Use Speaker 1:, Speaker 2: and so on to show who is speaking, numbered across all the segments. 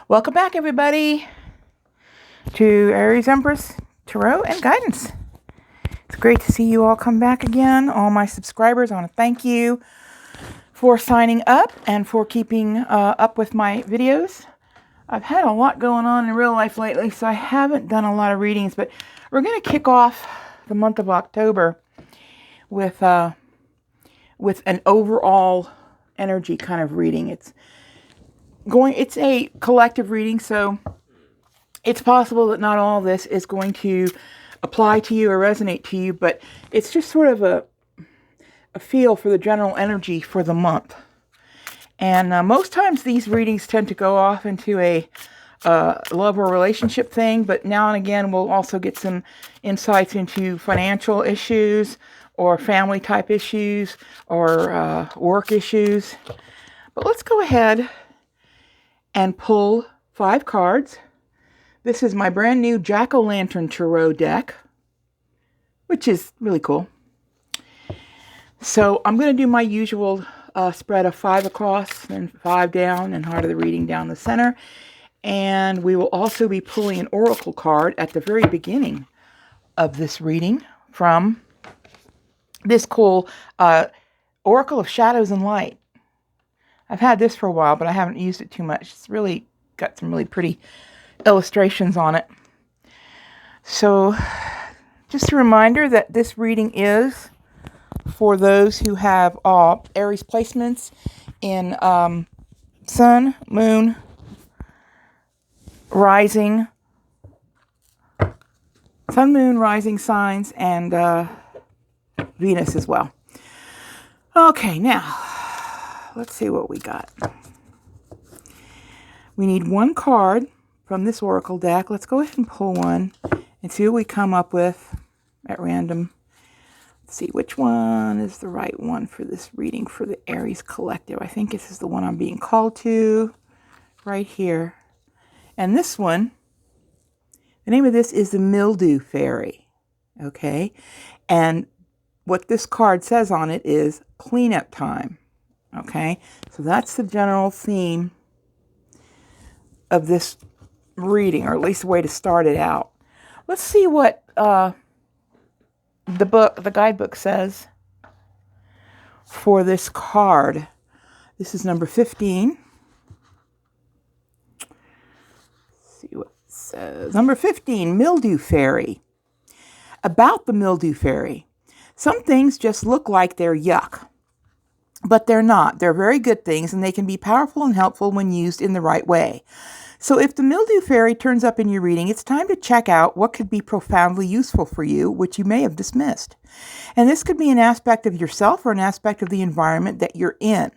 Speaker 1: Welcome back, everybody, to Aries Empress Tarot and Guidance. It's great to see you all come back again. All my subscribers, I want to thank you for signing up and for keeping up with my videos. I've had a lot going on in real life lately, so I haven't done a lot of readings, but we're going to kick off the month of October with an overall energy kind of reading. It's a collective reading, so it's possible that not all of this is going to apply to you or resonate to you, but it's just sort of a feel for the general energy for the month. And most times these readings tend to go off into a love or relationship thing, but now and again we'll also get some insights into financial issues or family type issues or work issues. But let's go ahead and pull 5 cards. This is my brand new Jack-o'-lantern tarot deck, which is really cool. So I'm going to do my usual spread of 5 across and 5 down and Heart of the Reading down the center. And we will also be pulling an oracle card at the very beginning of this reading from this cool Oracle of Shadows and Light. I've had this for a while, but I haven't used it too much. It's really got some really pretty illustrations on it. So just a reminder that this reading is for those who have Aries placements in Sun, Moon, Rising, Sun, Moon, Rising signs, and Venus as well. Okay, now let's see what we got. We need 1 card from this oracle deck. Let's go ahead and pull one and see what we come up with at random. Let's see which one is the right one for this reading for the Aries Collective. I think this is the one I'm being called to right here. And this one, the name of this is the Mildew Fairy. Okay? And what this card says on it is cleanup time. Okay? So that's the general theme of this reading, or at least the way to start it out. Let's see what the guidebook says for this card. This is number 15. Let's see what it says. Number 15, Mildew Fairy. About the Mildew Fairy. Some things just look like they're yuck, but they're not. They're very good things, and they can be powerful and helpful when used in the right way. So if the Mildew Fairy turns up in your reading, it's time to check out what could be profoundly useful for you, which you may have dismissed. And this could be an aspect of yourself or an aspect of the environment that you're in.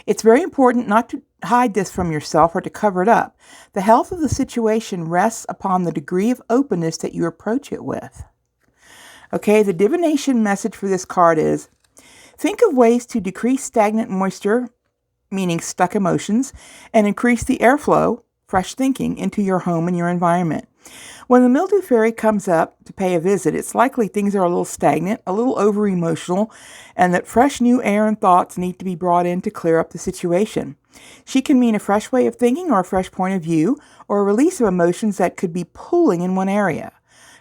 Speaker 1: It's very important not to hide this from yourself or to cover it up. The health of the situation rests upon the degree of openness that you approach it with. Okay, the divination message for this card is, think of ways to decrease stagnant moisture, meaning stuck emotions, and increase the airflow, fresh thinking, into your home and your environment. When the Mildew Fairy comes up to pay a visit, it's likely things are a little stagnant, a little over-emotional, and that fresh new air and thoughts need to be brought in to clear up the situation. She can mean a fresh way of thinking or a fresh point of view, or a release of emotions that could be pooling in one area.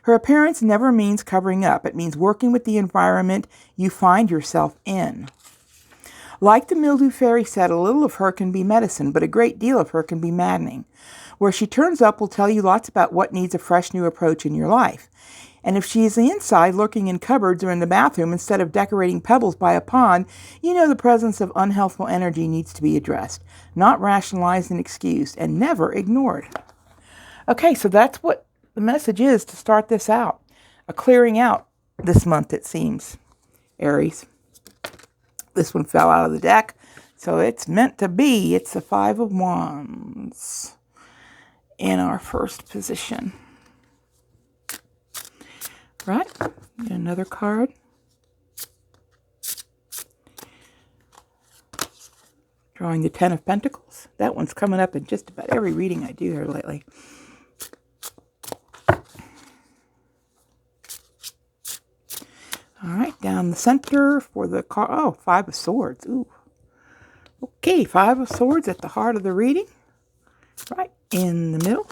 Speaker 1: Her appearance never means covering up. It means working with the environment you find yourself in. Like the Mildew Fairy said, a little of her can be medicine, but a great deal of her can be maddening. Where she turns up will tell you lots about what needs a fresh new approach in your life. And if she is inside lurking in cupboards or in the bathroom instead of decorating pebbles by a pond, you know the presence of unhealthful energy needs to be addressed, not rationalized and excused, and never ignored. Okay, so that's what the message is to start this out. A clearing out this month, it seems, Aries. This one fell out of the deck, so it's meant to be. It's the 5 of Wands in our first position. Right? Get another card. Drawing the 10 of Pentacles. That one's coming up in just about every reading I do here lately. All right, down the center for the card. Oh, 5 of Swords. Ooh. Okay, 5 of Swords at the heart of the reading. Right, in the middle.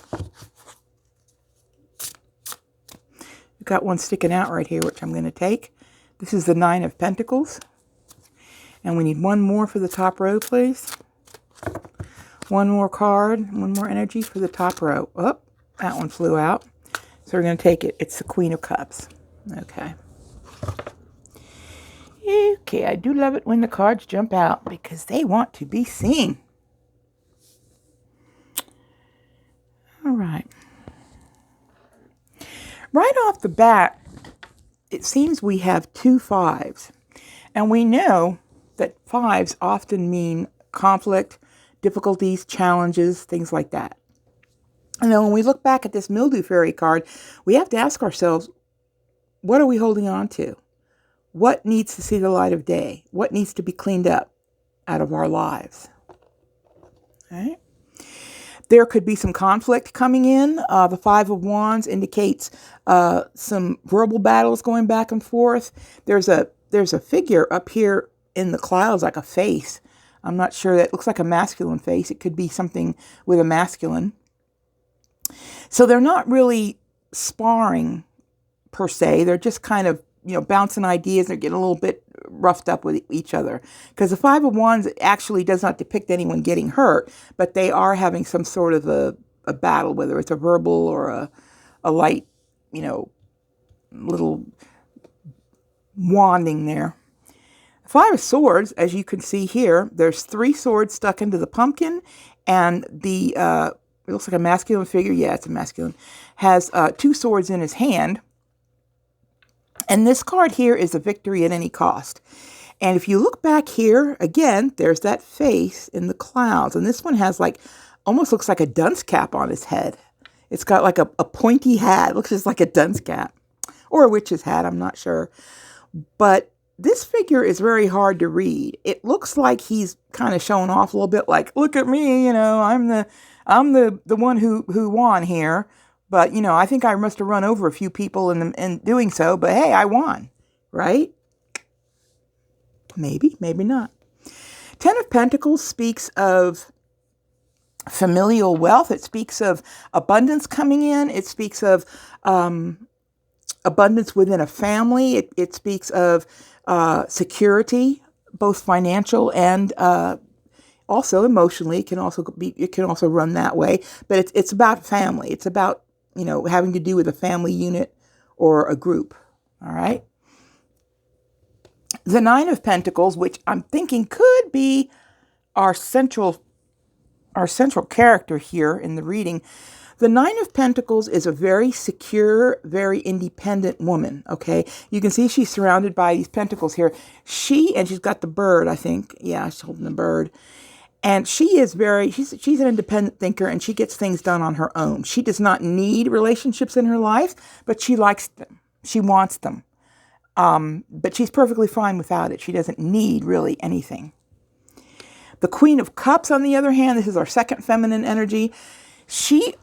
Speaker 1: We've got one sticking out right here, which I'm going to take. This is the 9 of Pentacles. And we need one more for the top row, please. One more card, one more energy for the top row. Oh, that one flew out. So we're going to take it. It's the Queen of Cups. Okay. Okay, I do love it when the cards jump out because they want to be seen. All right. Right off the bat, it seems we have 2 5s. And we know that 5s often mean conflict, difficulties, challenges, things like that. And then when we look back at this Mildew Fairy card, we have to ask ourselves, what are we holding on to? What needs to see the light of day? What needs to be cleaned up out of our lives? All right. There could be some conflict coming in. The 5 of Wands indicates some verbal battles going back and forth. There's a figure up here in the clouds, like a face. I'm not sure. That looks like a masculine face. It could be something with a masculine. So they're not really sparring per se. They're just kind of, bouncing ideas. They're getting a little bit roughed up with each other. Because the 5 of Wands actually does not depict anyone getting hurt, but they are having some sort of a battle, whether it's a verbal or a light, little wanding there. 5 of Swords, as you can see here, there's 3 swords stuck into the pumpkin, and it looks like a masculine figure. Yeah, it's a masculine. Has 2 swords in his hand. And this card here is a victory at any cost. And if you look back here, again, there's that face in the clouds. And this one has almost looks like a dunce cap on his head. It's got like a pointy hat. It looks just like a dunce cap. Or a witch's hat, I'm not sure. But this figure is very hard to read. It looks like he's kind of showing off a little bit, like, look at me, I'm the one who won here. But, I think I must have run over a few people in doing so. But, hey, I won, right? Maybe, maybe not. 10 of Pentacles speaks of familial wealth. It speaks of abundance coming in. It speaks of abundance within a family. It speaks of security, both financial and also emotionally. It can also run that way. But it's about family. It's about having to do with a family unit or a group. All right. The 9 of Pentacles, which I'm thinking could be our central character here in the reading. The 9 of Pentacles is a very secure, very independent woman. Okay. You can see she's surrounded by these pentacles here. And she's got the bird, I think. Yeah, she's holding the bird. And she's an independent thinker, and she gets things done on her own. She does not need relationships in her life, but she likes them. She wants them. But she's perfectly fine without it. She doesn't need really anything. The Queen of Cups, on the other hand, this is our second feminine energy. She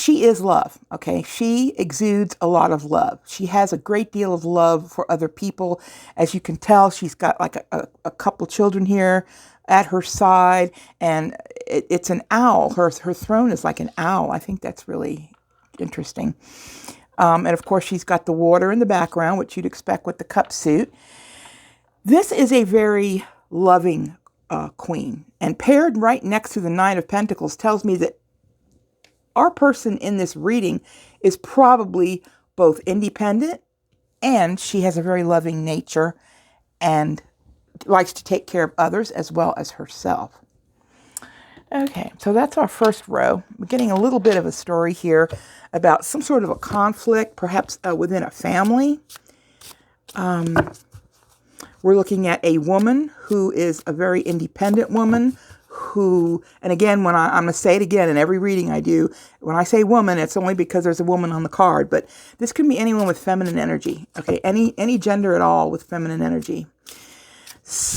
Speaker 1: is love, okay? She exudes a lot of love. She has a great deal of love for other people. As you can tell, she's got like a couple children here at her side, and it's an owl. Her throne is like an owl. I think that's really interesting. And of course, she's got the water in the background, which you'd expect with the cup suit. This is a very loving queen, and paired right next to the 9 of Pentacles tells me that our person in this reading is probably both independent, and she has a very loving nature and likes to take care of others as well as herself. Okay, so that's our first row. We're getting a little bit of a story here about some sort of a conflict, perhaps within a family. We're looking at a woman who is a very independent woman who, and again, when I'm going to say it again in every reading I do, when I say woman, it's only because there's a woman on the card, but this can be anyone with feminine energy, okay? Any gender at all with feminine energy.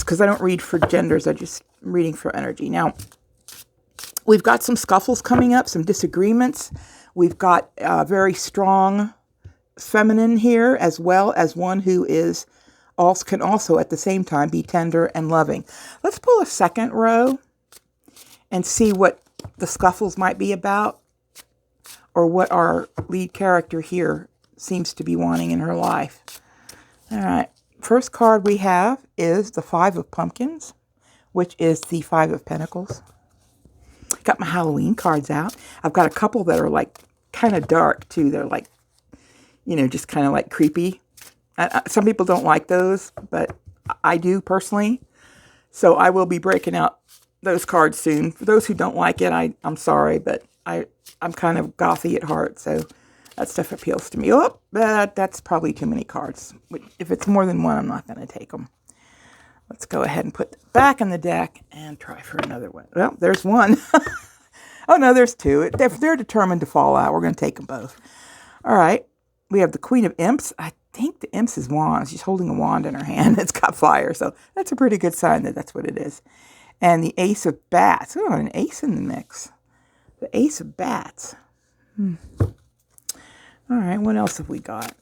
Speaker 1: Because I don't read for genders, I'm just reading for energy. Now, we've got some scuffles coming up, some disagreements. We've got very strong feminine here, as well as one who can also at the same time be tender and loving. Let's pull a second row and see what the scuffles might be about, or what our lead character here seems to be wanting in her life. All right. First card we have is the Five of Pumpkins, which is the Five of Pentacles. Got my Halloween cards out. I've got a couple that are like kind of dark too. They're like, you know, just kind of like creepy. Some people don't like those, but I do personally. So I will be breaking out those cards soon. For those who don't like it, I'm sorry, but I'm kind of gothy at heart, so that stuff appeals to me. Oh, that's probably too many cards. If it's more than one, I'm not going to take them. Let's go ahead and put it back in the deck and try for another one. Well, there's one. Oh, no, there's two. If they're determined to fall out, we're going to take them both. All right. We have the Queen of Imps. I think the Imps is wands. She's holding a wand in her hand. It's got fire, so that's a pretty good sign that that's what it is. And the Ace of Bats. Oh, an ace in the mix. The Ace of Bats. All right, what else have we got?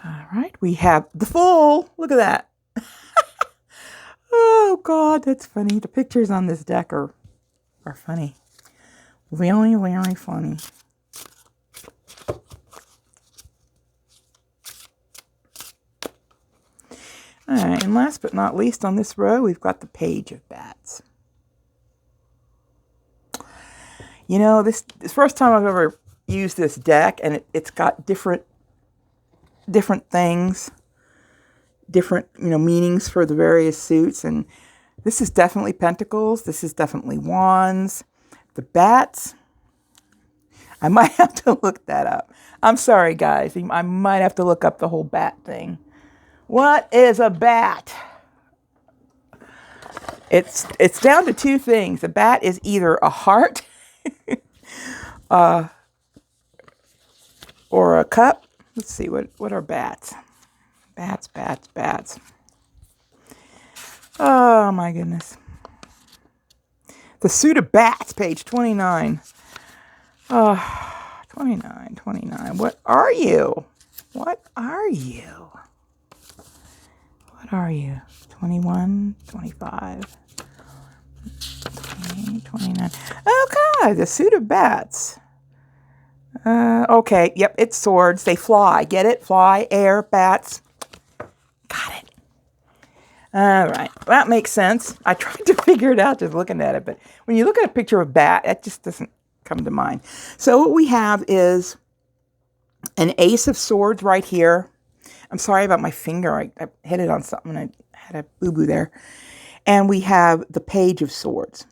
Speaker 1: All right, we have the Fool. Look at that. Oh, God, that's funny. The pictures on this deck are funny. Really, really funny. All right, and last but not least on this row, we've got the Page of Bats. You know, this first time I've ever used this deck, and it's got different things, different, you know, meanings for the various suits. And this is definitely Pentacles. This is definitely Wands. The Bats, I might have to look that up. I'm sorry, guys. I might have to look up the whole bat thing. What is a bat? It's down to two things. A bat is either a heart or a cup. Let's see, what are bats? Bats. Oh, my goodness. The Suit of Bats, page 29. 29. What are you? What are you? What are you? 21, 25, 28, 29. Oh, God, the Suit of Bats. Okay, yep, it's swords. They fly. Get it? Fly, air, bats. Got it. All right, that makes sense. I tried to figure it out just looking at it, but when you look at a picture of a bat, that just doesn't come to mind. So what we have is an Ace of Swords right here. I'm sorry about my finger. I hit it on something and I had a boo-boo there. And we have the Page of Swords.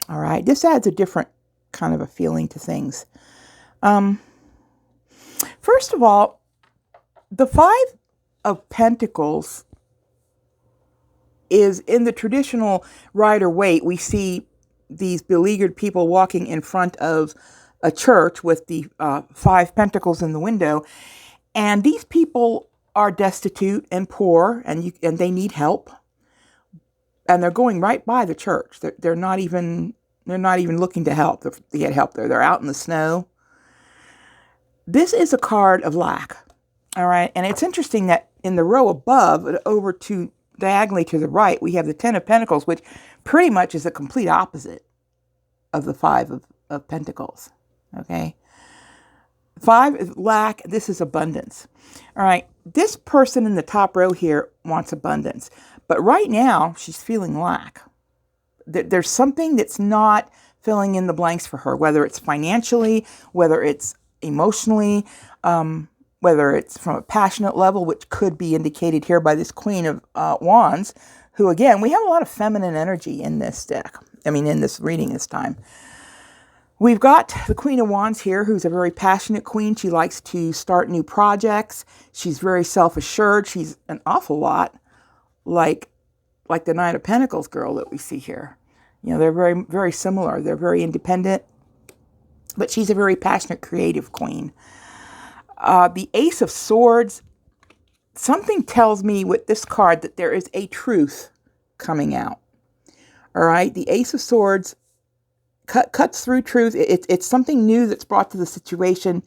Speaker 1: All right, this adds a different kind of a feeling to things. First of all, the Five of Pentacles is in the traditional Rider-Waite. We see these beleaguered people walking in front of a church with the five pentacles in the window. And these people are destitute and poor, and they need help. And they're going right by the church. They're not even looking to help. To get help there. They're out in the snow. This is a card of lack. All right. And it's interesting that in the row above, over to diagonally to the right, we have the Ten of Pentacles, which pretty much is a complete opposite of the Five of Pentacles. Okay. Five is lack. This is abundance. All right. This person in the top row here wants abundance. But right now, she's feeling lack. There's something that's not filling in the blanks for her, whether it's financially, whether it's emotionally, whether it's from a passionate level, which could be indicated here by this Queen of Wands, who, again, we have a lot of feminine energy in this deck. I mean, in this reading this time. We've got the Queen of Wands here, who's a very passionate queen. She likes to start new projects. She's very self-assured. She's an awful lot like the Nine of Pentacles girl that we see here. You know, they're very, very similar. They're very independent, but she's a very passionate, creative queen. The Ace of Swords, something tells me with this card that there is a truth coming out. All right, the Ace of Swords cuts through truth. It's something new that's brought to the situation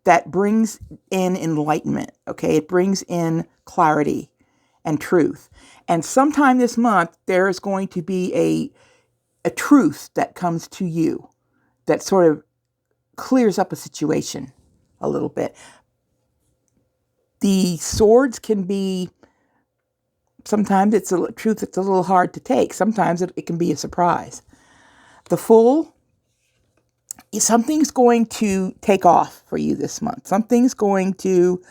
Speaker 1: that brings in enlightenment, okay? It brings in clarity. and truth. And sometime this month, there is going to be a truth that comes to you that sort of clears up a situation a little bit. The swords can be, sometimes it's a truth that's a little hard to take. Sometimes it can be a surprise. The Fool, something's going to take off for you this month. Something's going to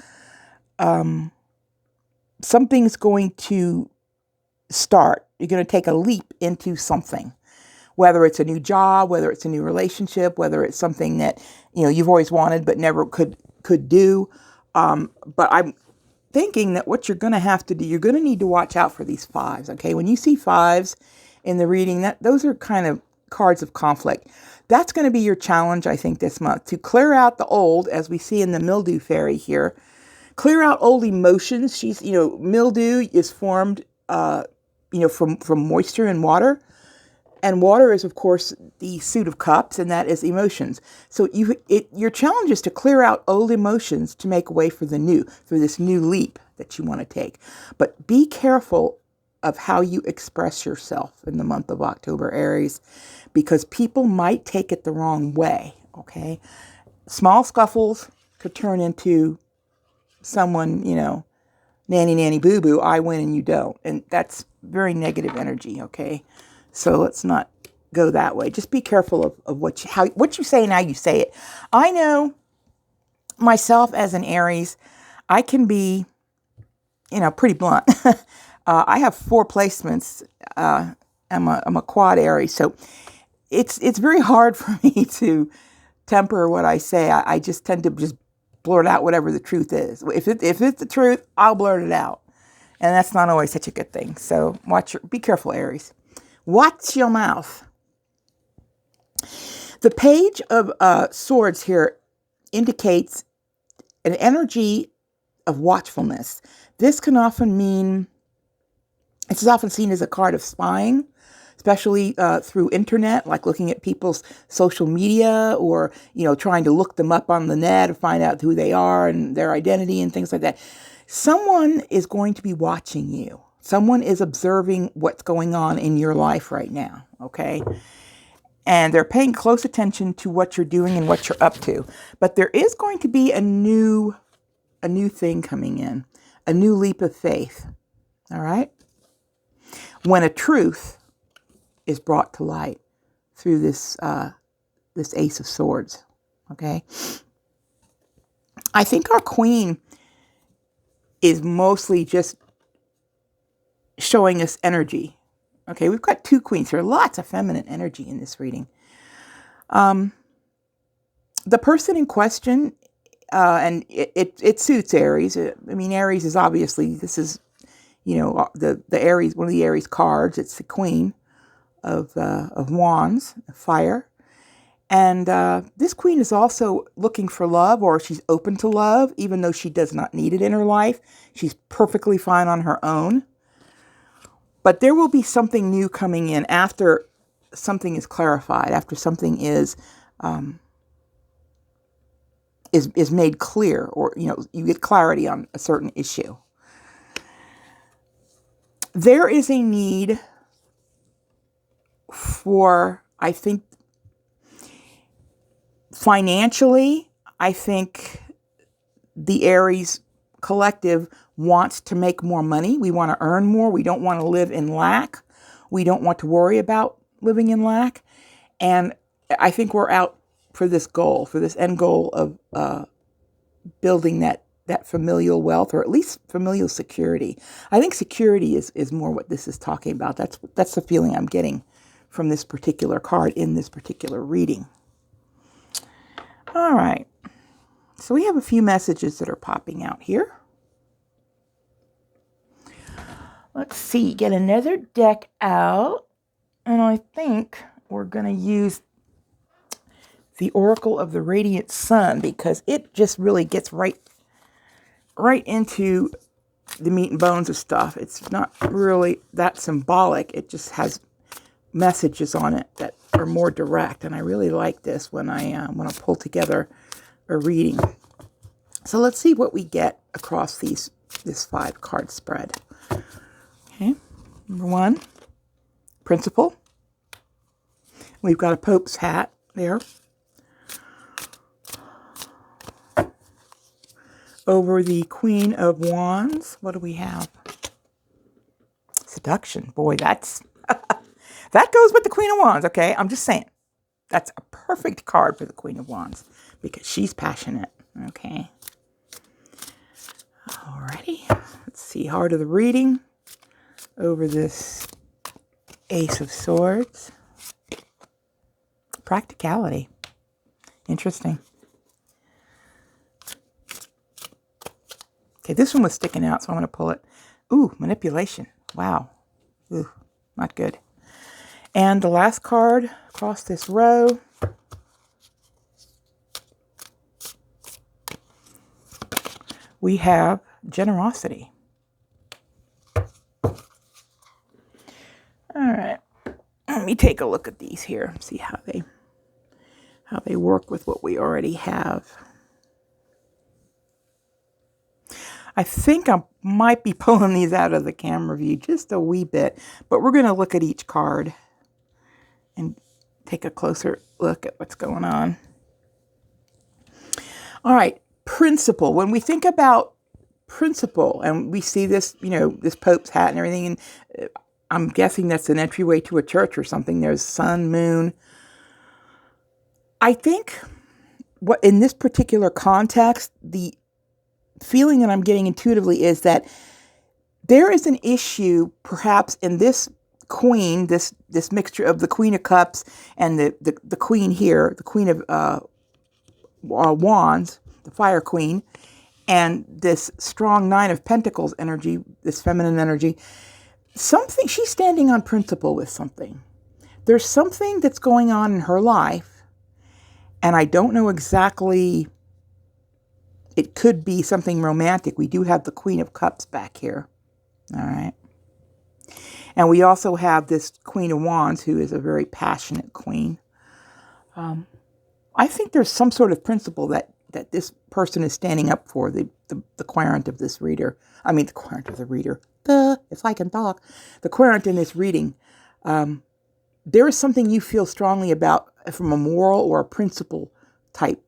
Speaker 1: start. You're going to take a leap into something, whether it's a new job, whether it's a new relationship, whether it's something that, you've always wanted but never could do. But I'm thinking that what you're going to have to do, you're going to need to watch out for these fives. Okay. When you see fives in the reading, those are kind of cards of conflict. That's going to be your challenge, I think, this month, to clear out the old, as we see in the Mildew fairy here. Clear out old emotions. Mildew is formed, from moisture and water. And water is, of course, the suit of cups, and that is emotions. So your challenge is to clear out old emotions to make way for the new, for this new leap that you want to take. But be careful of how you express yourself in the month of October, Aries, because people might take it the wrong way, okay? Small scuffles could turn into someone, nanny, nanny, boo-boo, I win and you don't. And that's very negative energy, okay? So let's not go that way. Just be careful of what you say and how you say it. I know myself as an Aries, I can be, pretty blunt. I have 4 placements. I'm a quad Aries, so it's very hard for me to temper what I say. I just tend to just blurt out whatever the truth is. If it's the truth, I'll blurt it out, and that's not always such a good thing. So be careful, Aries. Watch your mouth. The Page of Swords here indicates an energy of watchfulness. This can often mean, this is often seen as a card of spying, especially through internet, like looking at people's social media or, trying to look them up on the net and find out who they are and their identity and things like that. Someone is going to be watching you. Someone is observing what's going on in your life right now, okay? And they're paying close attention to what you're doing and what you're up to. But there is going to be a new thing coming in, a new leap of faith, all right? When a truth is brought to light through this Ace of Swords, okay? I think our Queen is mostly just showing us energy. Okay, we've got 2 queens here. Lots of feminine energy in this reading. The person in question, and it suits Aries. Aries is obviously, this is, the Aries, one of the Aries cards. It's the Queen of Wands, fire. And this Queen is also looking for love, or she's open to love, even though she does not need it in her life. She's perfectly fine on her own. But there will be something new coming in after something is clarified, after something is made clear, or you get clarity on a certain issue. There is a need for, I think, financially, I think the Aries collective wants to make more money. We want to earn more. We don't want to live in lack. We don't want to worry about living in lack. And I think we're out for this goal, for this end goal of building that familial wealth, or at least familial security. I think security is more what this is talking about. That's the feeling I'm getting from this particular card in this particular reading. All right. So we have a few messages that are popping out here. Let's see, get another deck out. And I think we're going to use the Oracle of the Radiant Sun, because it just really gets right into the meat and bones of stuff. It's not really that symbolic. It just has messages on it that are more direct. And I really like this when I pull together a reading. So let's see what we get across this 5-card spread. Okay, number 1, Principal. We've got a Pope's hat there. Over the Queen of Wands, what do we have? Seduction. Boy, that's that goes with the Queen of Wands, okay? I'm just saying. That's a perfect card for the Queen of Wands because she's passionate, okay? Alrighty. Let's see. Heart of the Reading. Over this Ace of Swords. Practicality. Interesting. Okay, this one was sticking out, so I'm going to pull it. Ooh, manipulation. Wow. Ooh, not good. And the last card across this row. We have generosity. All right. Let me take a look at these here, see how they work with what we already have. I think I might be pulling these out of the camera view just a wee bit, but we're going to look at each card and take a closer look at what's going on. All right, principle. When we think about principle and we see this, you know, this Pope's hat and everything, and I'm guessing that's an entryway to a church or something. There's sun, moon. I think what in this particular context, the feeling that I'm getting intuitively is that there is an issue perhaps in this queen, this mixture of the Queen of Cups and the queen here, the Queen of Wands, the Fire Queen, and this strong Nine of Pentacles energy, this feminine energy. Something, she's standing on principle with something. There's something that's going on in her life, and I don't know exactly. It could be something romantic. We do have the Queen of Cups back here. All right. And we also have this Queen of Wands, who is a very passionate queen. I think there's some sort of principle that this person is standing up for, the querent of this reader. I mean, the querent of the reader. If I can talk. The querent in this reading. There is something you feel strongly about from a moral or a principle type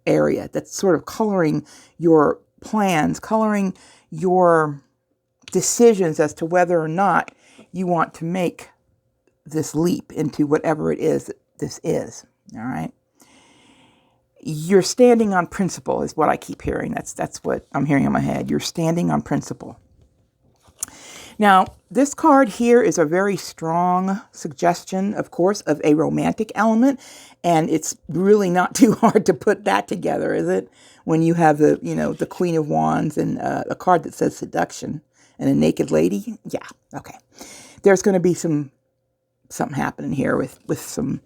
Speaker 1: area that's sort of coloring your plans, coloring your decisions as to whether or not you want to make this leap into whatever it is that this is. All right. You're standing on principle is what I keep hearing. That's what I'm hearing in my head. You're standing on principle. Now, this card here is a very strong suggestion, of course, of a romantic element. And it's really not too hard to put that together, is it? When you have the Queen of Wands and a card that says seduction and a naked lady. Yeah, okay. There's going to be something happening here with some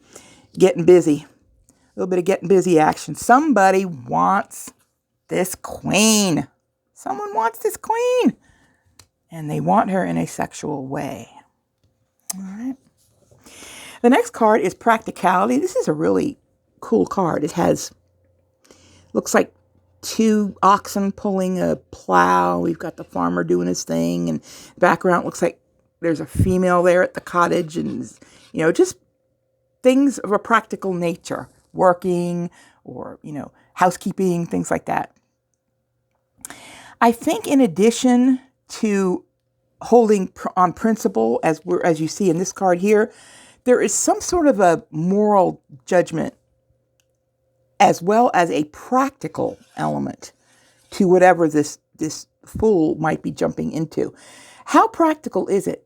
Speaker 1: getting busy. A little bit of getting busy action. Somebody wants this queen. Someone wants this queen. And they want her in a sexual way. All right. The next card is practicality. This is a really cool card. It has, looks like 2 oxen pulling a plow. We've got the farmer doing his thing. And the background looks like there's a female there at the cottage. And, you know, just things of a practical nature. Working or, you know, housekeeping, things like that. I think in addition to holding on principle, as you see in this card here, there is some sort of a moral judgment as well as a practical element to whatever this fool might be jumping into. How practical is it,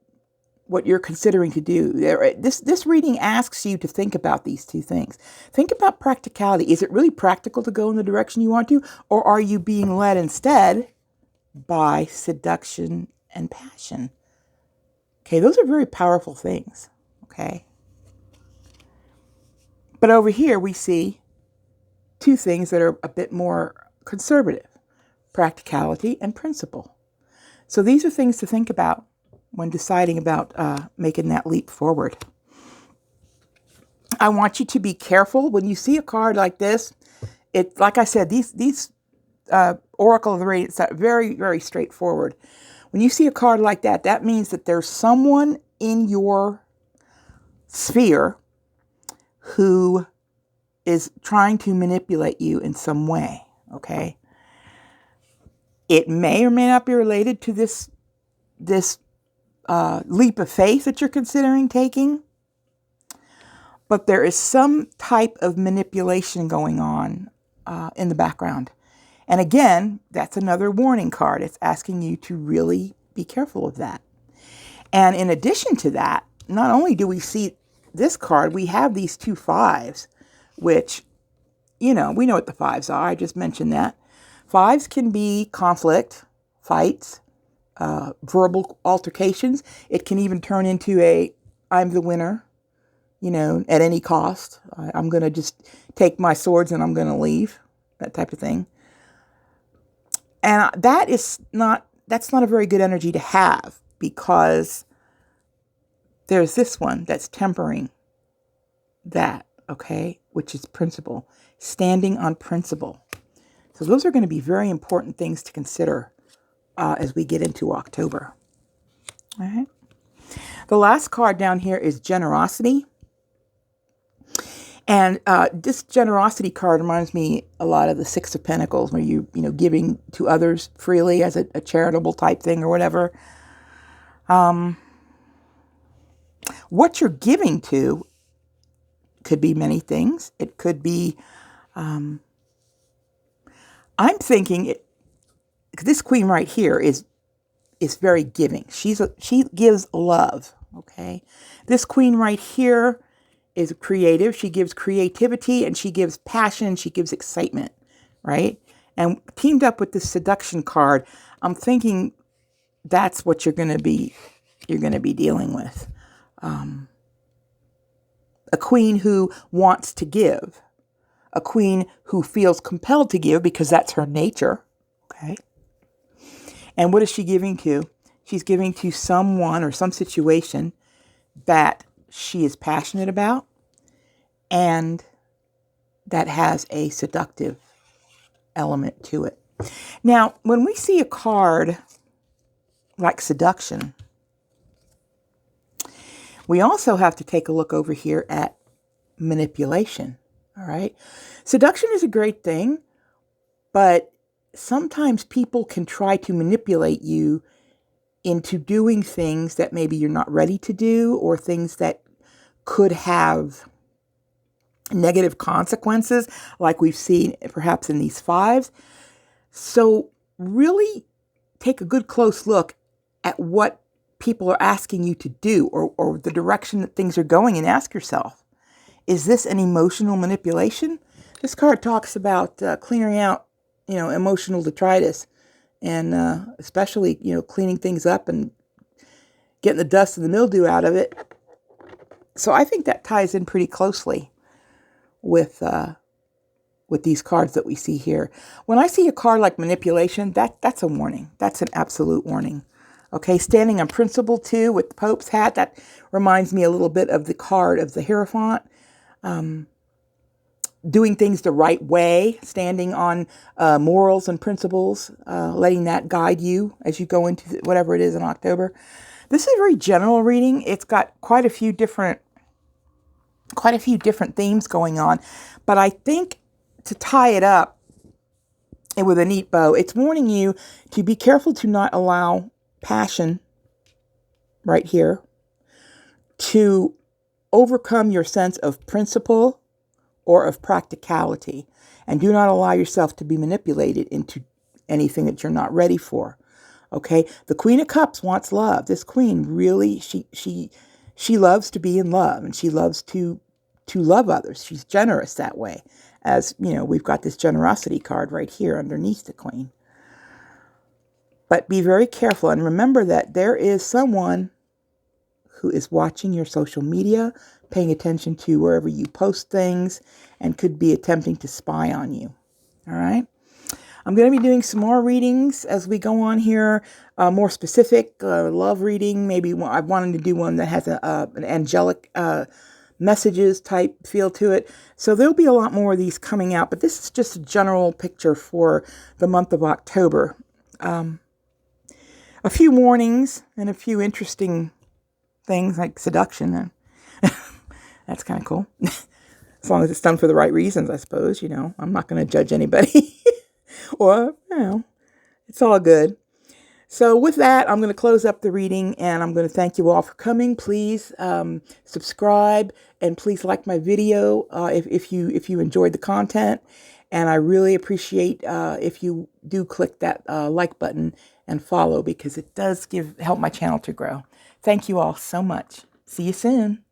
Speaker 1: what you're considering to do? This reading asks you to think about these 2 things. Think about practicality. Is it really practical to go in the direction you want to, or are you being led instead by seduction and passion? Okay, those are very powerful things, okay? But over here we see 2 things that are a bit more conservative, practicality and principle. So these are things to think about when deciding about making that leap forward. I want you to be careful when you see a card like this. Like I said, these Oracle of the Radiance are very, very straightforward. When you see a card like that, that means that there's someone in your sphere who is trying to manipulate you in some way, okay? It may or may not be related to this leap of faith that you're considering taking, but there is some type of manipulation going on in the background. And again, that's another warning card. It's asking you to really be careful of that. And in addition to that, not only do we see this card, we have these two fives, which, you know, we know what the fives are. I just mentioned that. Fives can be conflict, fights, verbal altercations. It can even turn into a, I'm the winner, you know, at any cost. I'm going to just take my swords and I'm going to leave, that type of thing. And that's not a very good energy to have, because there's this one that's tempering that, okay, which is principle, standing on principle. So those are going to be very important things to consider as we get into October. All right. The last card down here is generosity. And this generosity card reminds me a lot of the Six of Pentacles, where you know, giving to others freely as a charitable type thing or whatever. What you're giving to could be many things. It could be, I'm thinking this queen right here is very giving. She gives love. Okay. This queen right here is creative. She gives creativity and she gives passion. She gives excitement, right? And teamed up with the seduction card, I'm thinking that's what you're going to be dealing with. A queen who wants to give, a queen who feels compelled to give because that's her nature. Okay. And what is she giving to? She's giving to someone or some situation that she is passionate about and that has a seductive element to it. Now, when we see a card like seduction, we also have to take a look over here at manipulation. All right. Seduction is a great thing, but sometimes people can try to manipulate you into doing things that maybe you're not ready to do, or things that could have negative consequences, like we've seen perhaps in these fives. So really take a good close look at what people are asking you to do, or the direction that things are going, and ask yourself, is this an emotional manipulation? This card talks about clearing out, you know, emotional detritus, and especially, you know, cleaning things up and getting the dust and the mildew out of it. So I think that ties in pretty closely with these cards that we see here. When I see a card like manipulation, that's a warning. That's an absolute warning. Okay, standing on principle too with the Pope's hat. That reminds me a little bit of the card of the Hierophant. Doing things the right way, standing on morals and principles, letting that guide you as you go into whatever it is in October. This is a very general reading. It's got quite a few different themes going on, but I think to tie it up and with a neat bow, it's warning you to be careful to not allow passion right here to overcome your sense of principle or of practicality, and do not allow yourself to be manipulated into anything that you're not ready for. Okay, the Queen of Cups wants love. This queen really, she loves to be in love, and she loves to love others. She's generous that way. As you know, we've got this generosity card right here underneath the queen. But be very careful, and remember that there is someone who is watching your social media, paying attention to wherever you post things, and could be attempting to spy on you. All right. I'm going to be doing some more readings as we go on here, more specific love reading. Maybe I wanted to do one that has an angelic messages type feel to it. So there'll be a lot more of these coming out, but this is just a general picture for the month of October. a few warnings and a few interesting things like seduction. And that's kind of cool. As long as it's done for the right reasons, I suppose. I'm not going to judge anybody. Or, it's all good. So with that, I'm going to close up the reading, and I'm going to thank you all for coming. Please subscribe, and please like my video if you enjoyed the content. And I really appreciate if you do click that like button and follow, because it does help my channel to grow. Thank you all so much. See you soon.